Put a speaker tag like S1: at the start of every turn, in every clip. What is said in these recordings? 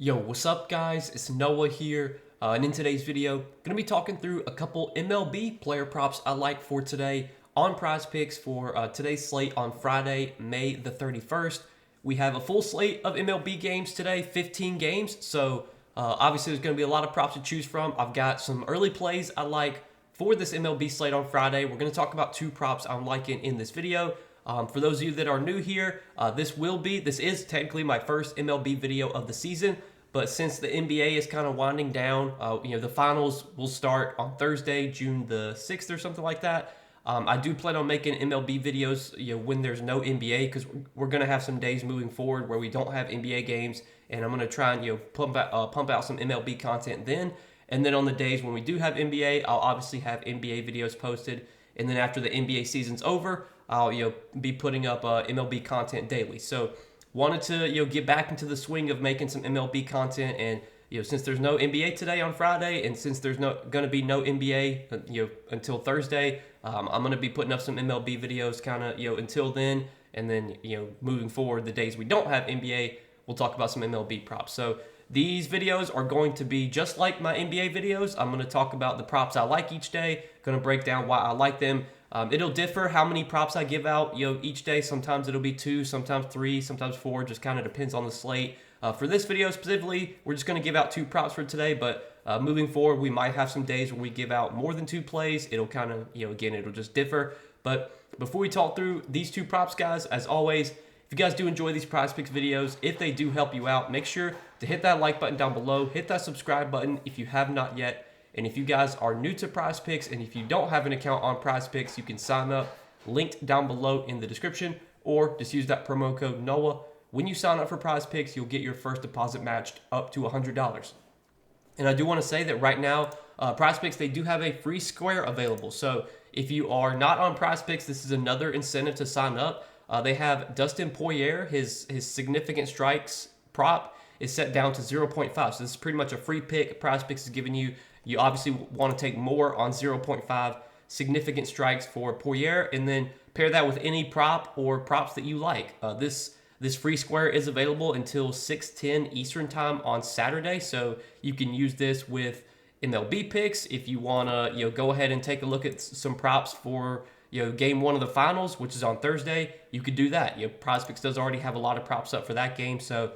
S1: Yo, what's up guys? It's Noah here, and in today's video, gonna be talking through a couple MLB player props I like for today on Prizepicks for today's slate on Friday, May the 31st. We have a full slate of MLB games today, 15 games, so obviously there's gonna be a lot of props to choose from. I've got some early plays I like for this MLB slate on Friday. We're gonna talk about two props I'm liking in this video. For those of you that are new here, this is technically my first MLB video of the season, but since the NBA is kind of winding down, the finals will start on Thursday, June the 6th or something like that. I do plan on making MLB videos, when there's no NBA, because we're gonna have some days moving forward where we don't have NBA games, and I'm gonna try and pump out some MLB content then. And then on the days when we do have NBA, I'll obviously have NBA videos posted. And then after the NBA season's over, I'll be putting up MLB content daily. So wanted to get back into the swing of making some MLB content, and since there's no NBA today on Friday, and since there's going to be no NBA until Thursday, I'm going to be putting up some MLB videos kind of until then, and then moving forward the days we don't have NBA, we'll talk about some MLB props. So these videos are going to be just like my NBA videos. I'm going to talk about the props I like each day, going to break down why I like them. It'll differ how many props I give out each day. Sometimes it'll be 2, sometimes 3, sometimes 4, just kind of depends on the slate. For this video specifically, we're just going to give out 2 props for today, but moving forward, we might have some days where we give out more than 2 plays. It'll kind of, again, it'll just differ. But before we talk through these 2 props, guys, as always, if you guys do enjoy these Prizepicks videos, if they do help you out, make sure to hit that like button down below, hit that subscribe button if you have not yet. And if you guys are new to Prizepicks, and if you don't have an account on Prizepicks, you can sign up, linked down below in the description, or just use that promo code NOAH. When you sign up for Prizepicks, you'll get your first deposit matched up to $100. And I do want to say that right now, Prizepicks, they do have a free square available. So if you are not on Prizepicks, this is another incentive to sign up. They have Dustin Poirier, his significant strikes prop is set down to 0.5. So this is pretty much a free pick. Prizepicks is giving you. You obviously want to take more on 0.5 significant strikes for Poirier, and then pair that with any prop or props that you like. This free square is available until 6:10 Eastern time on Saturday, so you can use this with MLB picks. If you want to go ahead and take a look at some props for game 1 of the finals, which is on Thursday, you could do that. Prizepicks does already have a lot of props up for that game, so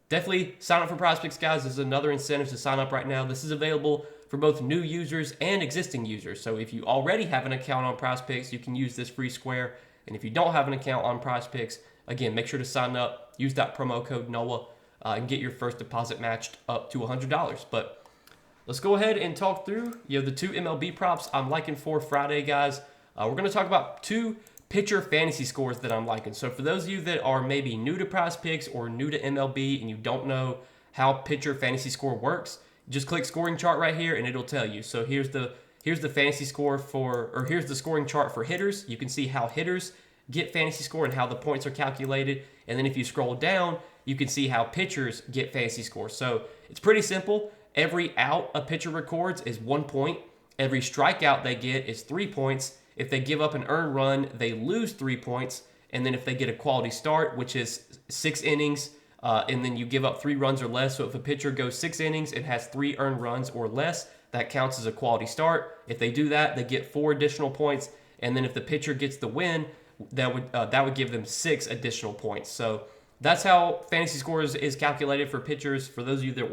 S1: definitely sign up for Prizepicks, guys. There's another incentive to sign up right now. This is available for both new users and existing users. So if you already have an account on Prizepicks, you can use this free square. And if you don't have an account on Prizepicks, again, make sure to sign up, use that promo code NOAH, and get your first deposit matched up to $100. But let's go ahead and talk through the 2 MLB props I'm liking for Friday, guys. We're going to talk about 2 pitcher fantasy scores that I'm liking. So for those of you that are maybe new to Prizepicks or new to MLB and you don't know how pitcher fantasy score works, just click scoring chart right here and it'll tell you. So here's the fantasy score here's the scoring chart for hitters. You can see how hitters get fantasy score and how the points are calculated. And then if you scroll down, you can see how pitchers get fantasy score. So it's pretty simple. Every out a pitcher records is 1 point. Every strikeout they get is 3 points. If they give up an earned run, they lose 3 points. And then if they get a quality start, which is 6 innings, and then you give up 3 runs or less. So if a pitcher goes 6 innings and has 3 earned runs or less, that counts as a quality start. If they do that, they get 4 additional points. And then if the pitcher gets the win, that would give them 6 additional points. So that's how fantasy scores is calculated for pitchers. For those of you that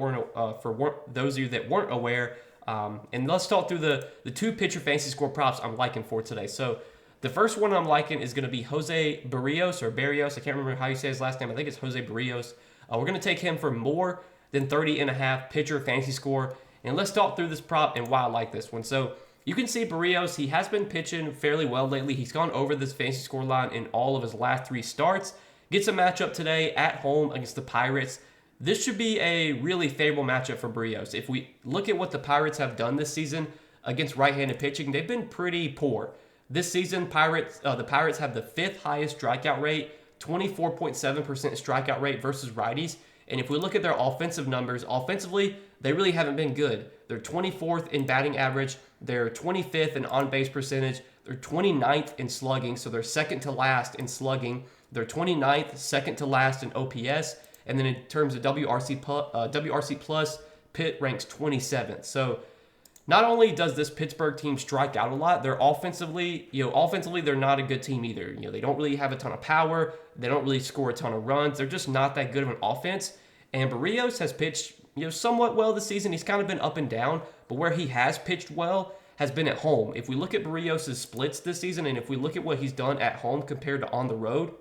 S1: weren't aware. And let's talk through the 2 pitcher fantasy score props I'm liking for today. So the first one I'm liking is going to be Jose Barrios or Barrios. I can't remember how you say his last name. I think it's Jose Barrios. We're going to take him for more than 30.5 pitcher fantasy score. And let's talk through this prop and why I like this one. So you can see Barrios, he has been pitching fairly well lately. He's gone over this fantasy score line in all of his last 3 starts. Gets a matchup today at home against the Pirates. This should be a really favorable matchup for Barrios. If we look at what the Pirates have done this season against right-handed pitching, they've been pretty poor. This season, the Pirates have the 5th highest strikeout rate, 24.7% strikeout rate versus righties. And if we look at their offensive numbers, offensively, they really haven't been good. They're 24th in batting average. They're 25th in on-base percentage. They're 29th in slugging, so they're second to last in slugging. They're 29th, second to last in OPS. And then in terms of WRC plus, Pitt ranks 27th. So not only does this Pittsburgh team strike out a lot, they're offensively they're not a good team either. They don't really have a ton of power. They don't really score a ton of runs. They're just not that good of an offense. And Barrios has pitched, somewhat well this season. He's kind of been up and down, but where he has pitched well has been at home. If we look at Barrios' splits this season, and if we look at what he's done at home compared to on the road,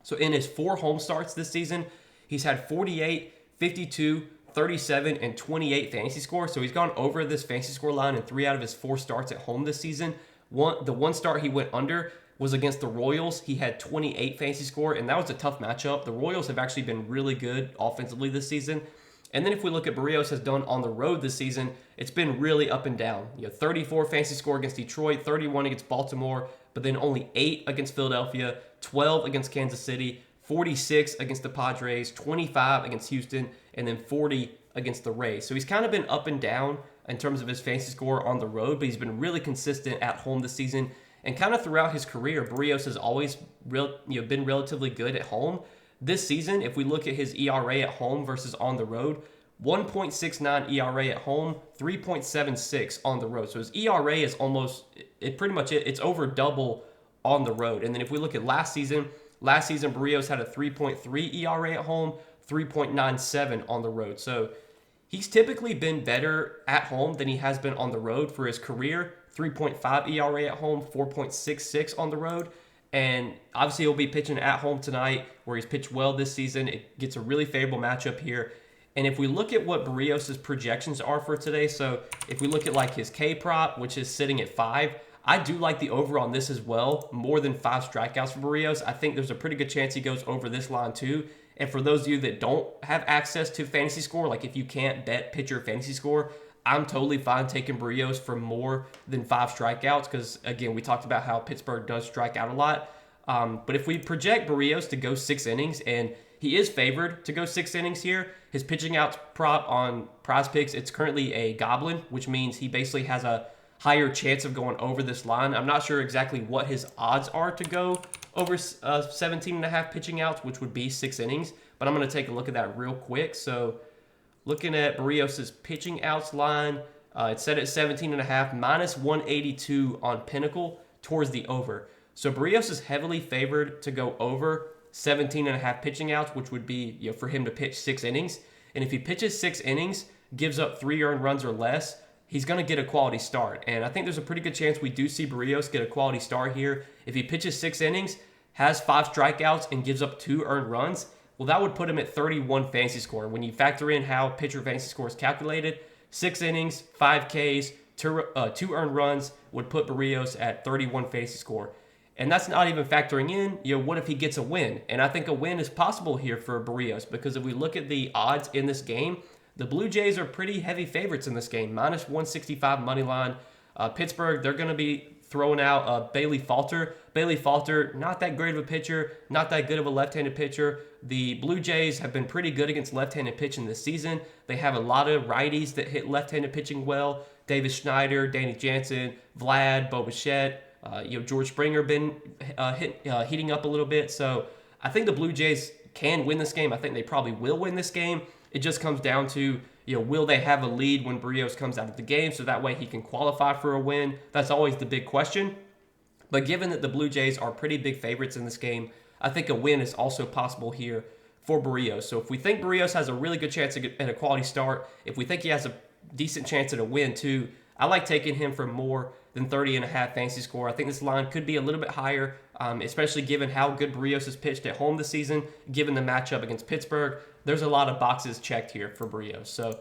S1: so in his 4 home starts this season, he's had 48, 52, 37, and 28 fantasy score. So he's gone over this fantasy score line in 3 out of his 4 starts at home this season. The one start he went under was against the Royals. He had 28 fantasy score, and that was a tough matchup. The Royals have actually been really good offensively this season. And then if we look at Barrios has done on the road this season, it's been really up and down. 34 fantasy score against Detroit, 31 against Baltimore, but then only 8 against Philadelphia, 12 against Kansas City, 46 against the Padres, 25 against Houston, and then 40 against the Rays. So he's kind of been up and down in terms of his fantasy score on the road, but he's been really consistent at home this season. And kind of throughout his career, Barrios has always been relatively good at home. This season, if we look at his ERA at home versus on the road, 1.69 ERA at home, 3.76 on the road. So his ERA is it's over double on the road. And then if we look at last season Barrios had a 3.3 ERA at home, 3.97 on the road. So he's typically been better at home than he has been on the road for his career. 3.5 ERA at home, 4.66 on the road. And obviously he'll be pitching at home tonight where he's pitched well this season. It gets a really favorable matchup here. And if we look at what Barrios' projections are for today, so if we look at like his K prop, which is sitting at 5, I do like the over on this as well. More than 5 strikeouts for Barrios. I think there's a pretty good chance he goes over this line too. And for those of you that don't have access to fantasy score, like if you can't bet pitcher fantasy score, I'm totally fine taking Barrios for more than 5 strikeouts because, again, we talked about how Pittsburgh does strike out a lot. But if we project Barrios to go 6 innings, and he is favored to go 6 innings here, his pitching outs prop on Prizepicks, it's currently a goblin, which means he basically has a higher chance of going over this line. I'm not sure exactly what his odds are to go over 17.5 pitching outs, which would be 6 innings, but I'm going to take a look at that real quick. So looking at Barrios' pitching outs line, it's set at 17.5, minus 182 on Pinnacle towards the over. So Barrios is heavily favored to go over 17.5 pitching outs, which would be for him to pitch 6 innings. And if he pitches 6 innings, gives up 3 earned runs or less, he's going to get a quality start. And I think there's a pretty good chance we do see Barrios get a quality start here. If he pitches 6 innings, has 5 strikeouts, and gives up 2 earned runs, well, that would put him at 31 fantasy score. When you factor in how pitcher fantasy score is calculated, 6 innings, 5 Ks, 2 earned runs would put Barrios at 31 fantasy score. And that's not even factoring in, what if he gets a win? And I think a win is possible here for Barrios because if we look at the odds in this game, the Blue Jays are pretty heavy favorites in this game, minus 165 money line. Pittsburgh, they're going to be throwing out Bailey Falter. Bailey Falter, not that great of a pitcher, not that good of a left-handed pitcher. The Blue Jays have been pretty good against left-handed pitching this season. They have a lot of righties that hit left-handed pitching well. Davis Schneider, Danny Jansen, Vlad, Bo Bichette, George Springer been heating up a little bit. So I think the Blue Jays can win this game. I think they probably will win this game. It just comes down to, will they have a lead when Barrios comes out of the game so that way he can qualify for a win? That's always the big question. But given that the Blue Jays are pretty big favorites in this game, I think a win is also possible here for Barrios. So if we think Barrios has a really good chance at a quality start, if we think he has a decent chance at a win too, I like taking him for more than 30.5 fantasy score. I think this line could be a little bit higher, especially given how good Barrios has pitched at home this season, given the matchup against Pittsburgh. There's a lot of boxes checked here for Barrios. So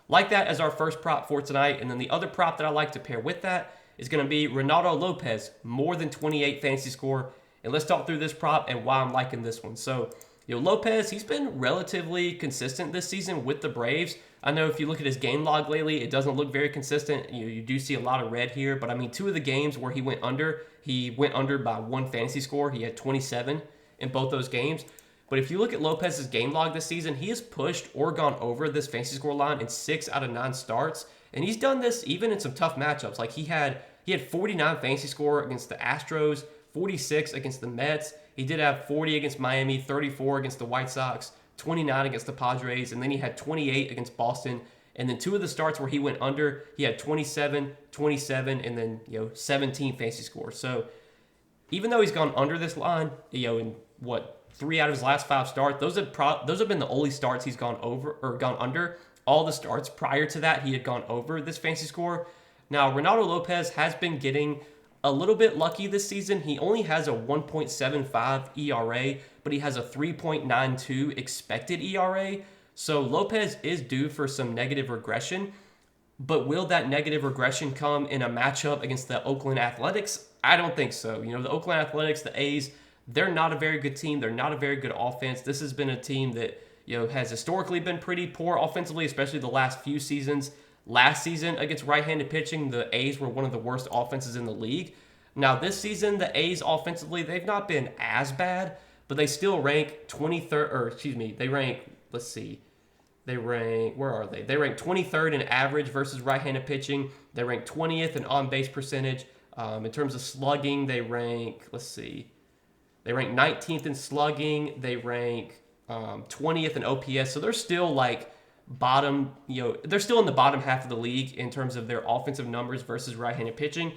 S1: like that as our first prop for tonight. And then the other prop that I like to pair with that is going to be Renato Lopez, more than 28 fantasy score. And let's talk through this prop and why I'm liking this one. So, Lopez, he's been relatively consistent this season with the Braves. I know if you look at his game log lately, it doesn't look very consistent. You do see a lot of red here. But, 2 of the games where he went under by 1 fantasy score. He had 27 in both those games. But if you look at Lopez's game log this season, he has pushed or gone over this fantasy score line in 6 out of 9 starts. And he's done this even in some tough matchups. Like he had 49 fantasy score against the Astros, 46 against the Mets. He did have 40 against Miami, 34 against the White Sox, 29 against the Padres, and then he had 28 against Boston. And then 2 of the starts where he went under, he had 27, 27, and then 17 fantasy scores. So even though he's gone under this line, in 3 out of his last 5 starts, those have been the only starts he's gone over or gone under. All the starts prior to that, he had gone over this fantasy score. Now, Renato Lopez has been getting a little bit lucky this season. He only has a 1.75 ERA, but he has a 3.92 expected ERA. So Lopez is due for some negative regression, but will that negative regression come in a matchup against the Oakland Athletics? I don't think so. The Oakland Athletics, the A's, they're not a very good team. They're not a very good offense. This has been a team that has historically been pretty poor offensively, especially the last few seasons. Last season against right-handed pitching, the A's were one of the worst offenses in the league. Now this season, the A's offensively, they've not been as bad, but they still rank 23rd, they rank, let's see. Where are they? They rank 23rd in average versus right-handed pitching. They rank 20th in on-base percentage. In terms of slugging, they rank, they rank 19th in slugging. They rank 20th in OPS. So they're still bottom, they're still in the bottom half of the league in terms of their offensive numbers versus right-handed pitching.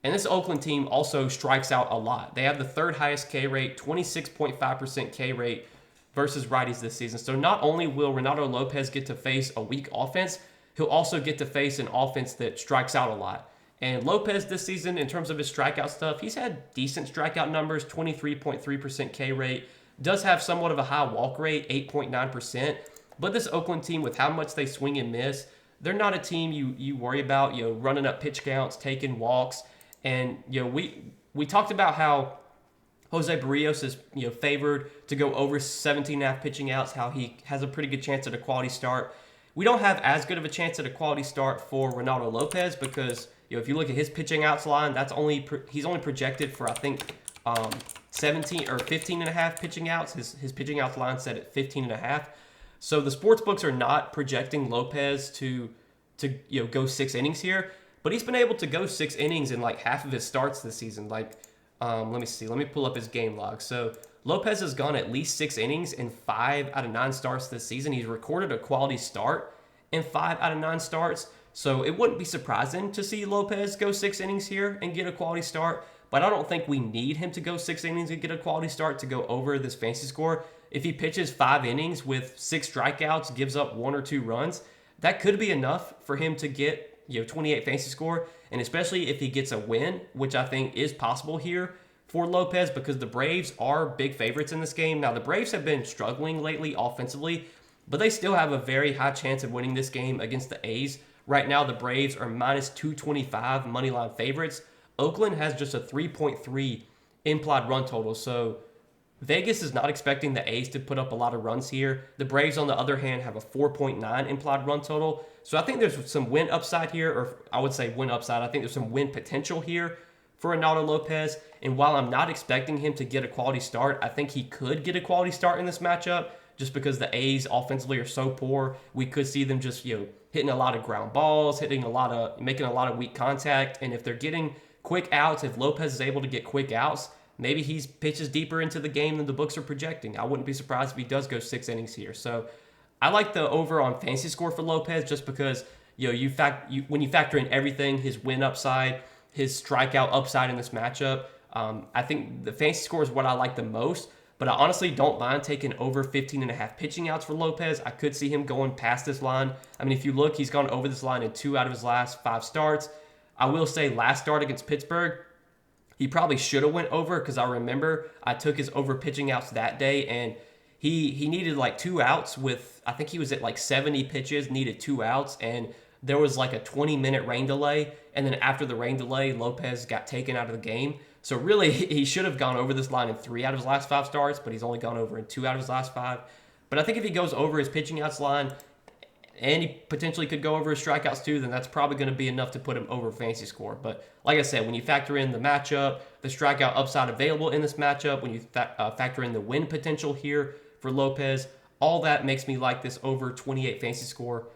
S1: And this Oakland team also strikes out a lot. They have the 3rd highest K rate, 26.5% K rate versus righties this season. So not only will Renato Lopez get to face a weak offense, he'll also get to face an offense that strikes out a lot. And Lopez this season, in terms of his strikeout stuff, he's had decent strikeout numbers, 23.3% K rate, does have somewhat of a high walk rate, 8.9%. But this Oakland team, with how much they swing and miss, they're not a team you worry about, running up pitch counts, taking walks. And, we talked about how Jose Barrios is, favored to go over 17.5 pitching outs, how he has a pretty good chance at a quality start. We don't have as good of a chance at a quality start for Renato Lopez because, if you look at his pitching outs line, he's only projected for, I think, 17 or 15.5 pitching outs. His pitching outs line set at 15.5. So the sports books are not projecting Lopez to go 6 innings here, but he's been able to go 6 innings in half of his starts this season. Let me see. Let me pull up his game log. So Lopez has gone at least 6 innings in 5 out of 9 starts this season. He's recorded a quality start in 5 out of 9 starts. So it wouldn't be surprising to see Lopez go 6 innings here and get a quality start. But I don't think we need him to go 6 innings and get a quality start to go over this fantasy score. If he pitches 5 innings with 6 strikeouts, gives up 1 or 2 runs, that could be enough for him to get 28 fantasy score. And especially if he gets a win, which I think is possible here for Lopez because the Braves are big favorites in this game. Now, the Braves have been struggling lately offensively, but they still have a very high chance of winning this game against the A's. Right now, the Braves are minus 225 moneyline favorites. Oakland has just a 3.3 implied run total. So Vegas is not expecting the A's to put up a lot of runs here. The Braves, on the other hand, have a 4.9 implied run total. So I think there's some win upside here, or I would say win upside. I think there's some win potential here for Renato Lopez. And while I'm not expecting him to get a quality start, I think he could get a quality start in this matchup just because the A's offensively are so poor. We could see them just, hitting a lot of ground balls, making a lot of weak contact. And if they're getting quick outs, if Lopez is able to get quick outs, maybe he pitches deeper into the game than the books are projecting. I wouldn't be surprised if he does go 6 innings here. So I like the over on fantasy score for Lopez just because when you factor in everything, his win upside, his strikeout upside in this matchup, I think the fantasy score is what I like the most. But I honestly don't mind taking over 15.5 pitching outs for Lopez. I could see him going past this line. I mean, if you look, he's gone over this line in 2 out of his last 5 starts. I will say last start against Pittsburgh, he probably should have went over because I remember I took his over pitching outs that day and he needed 2 outs with, I think he was at 70 pitches, needed 2 outs, and there was a 20-minute rain delay. And then after the rain delay, Lopez got taken out of the game. So really, he should have gone over this line in 3 out of his last 5 starts, but he's only gone over in 2 out of his last 5. But I think if he goes over his pitching outs line, and he potentially could go over his strikeouts too, then that's probably going to be enough to put him over fantasy score. But like I said, when you factor in the matchup, the strikeout upside available in this matchup, when you factor in the win potential here for Lopez, all that makes me like this over 28 fantasy score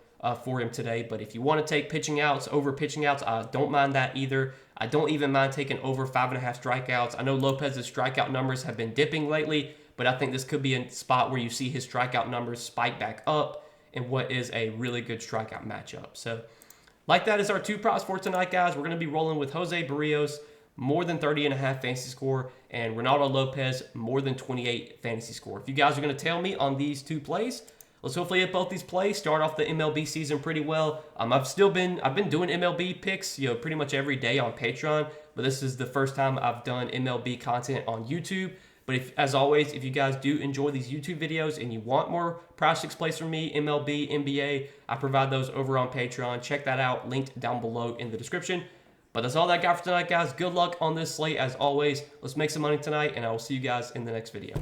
S1: for him today. But if you want to take pitching outs over pitching outs, I don't mind that either. I don't even mind taking over 5.5 strikeouts. I know Lopez's strikeout numbers have been dipping lately, but I think this could be a spot where you see his strikeout numbers spike back up in what is a really good strikeout matchup. So like that is our two props for tonight, guys. We're going to be rolling with Jose Barrios, more than 30.5 fantasy score, and Ronaldo Lopez, more than 28 fantasy score. If you guys are going to tail me on these two plays, let's hopefully hit both these plays. Start off the MLB season pretty well. I've been doing MLB picks, pretty much every day on Patreon, but this is the first time I've done MLB content on YouTube. But as always, if you guys do enjoy these YouTube videos and you want more Prizepicks plays from me, MLB, NBA, I provide those over on Patreon. Check that out, linked down below in the description. But that's all that I got for tonight, guys. Good luck on this slate as always. Let's make some money tonight, and I will see you guys in the next video.